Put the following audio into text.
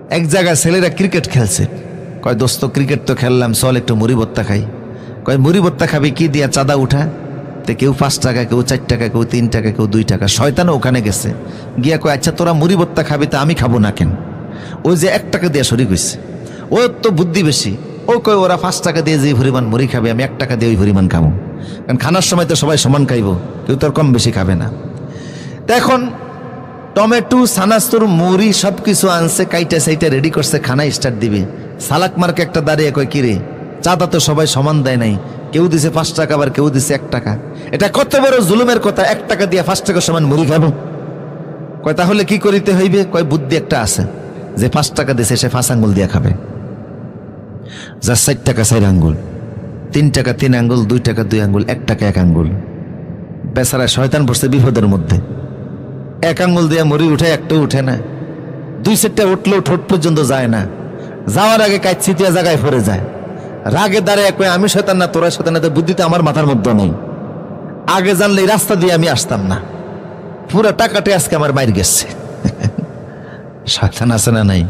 এক জায়গায় ছেলেরা ক্রিকেট খেলছে, কয় দোস্ত ক্রিকেট তো খেললাম, চল একটু মুড়ি ভর্তা খাই। কয় মুড়ি ভর্তা খাবি কি দিয়া? চাঁদা উঠা। তো কেউ 5 টাকা, কেউ 4 টাকা, কেউ 3 টাকা, কেউ 2 টাকা। শয়তানও ওখানে গেছে, গিয়া কয় আচ্ছা তোরা মুড়ি ভর্তা খাবি, তা আমি খাবো না কেন? ওই যে 1 টাকা দিয়ে শরিক হইছে, ও তো বুদ্ধি বেশি। ও কয় ওরা 5 টাকা দিয়ে যে পরিমাণ মুড়ি খাবে, আমি 1 টাকা দিয়ে ওই পরিমাণ খাবো, কারণ খানার সময় তো সবাই সমান খাইব, কেউ তো আর কম বেশি খাবে না। তো এখন টমেটো, সানাস্তুর, মুড়ি সব কিছু আনছে, কাইটা সাইটা রেডি করছে, খানা স্টার্ট দিবে। সালাক মার্কে একটা দাঁড়িয়ে কয় কিরে, চাঁদা তো সবাই সমান দেয় নাই, কেউ দিছে 5 টাকা, আবার কেউ দিছে 1 টাকা। এটা কত বড় জুলুমের কথা, 1 টাকা দিয়ে 5 টাকা সমান মুড়ি খাবো। কয় তাহলে কি করিতে হইবে? কয় বুদ্ধি একটা আছে, যে 5 টাকা দিছে সে 5 আঙ্গুল দিয়ে খাবে, যা 4 টাকা 4 আঙ্গুল, 3 টাকা 3 আঙ্গুল, 2 টাকা 2 আঙ্গুল, 1 টাকা 1 আঙ্গুল। বেচারা শয়তান পড়ছে বিপদের মধ্যে। 1 আঙ্গুল দিয়ে মুড়ি উঠে, একটাও উঠে না, 2-4টা উঠলেও ঠোঁট পর্যন্ত যায় না, যাওয়ার আগে কাইছিতিয়া জায়গায় পড়ে যায়। রাগে দাঁড়ায় কয় আমি শয়তান না, তোরা শয়তান না, তো বুদ্ধিতে আমার মাথার মধ্যে নেই, আগে জানলে এই রাস্তা দিয়ে আমি আসতাম না, পুরো টাকাটা আজকে আমার মাইর গেছে। শয়তান আছে না নাই?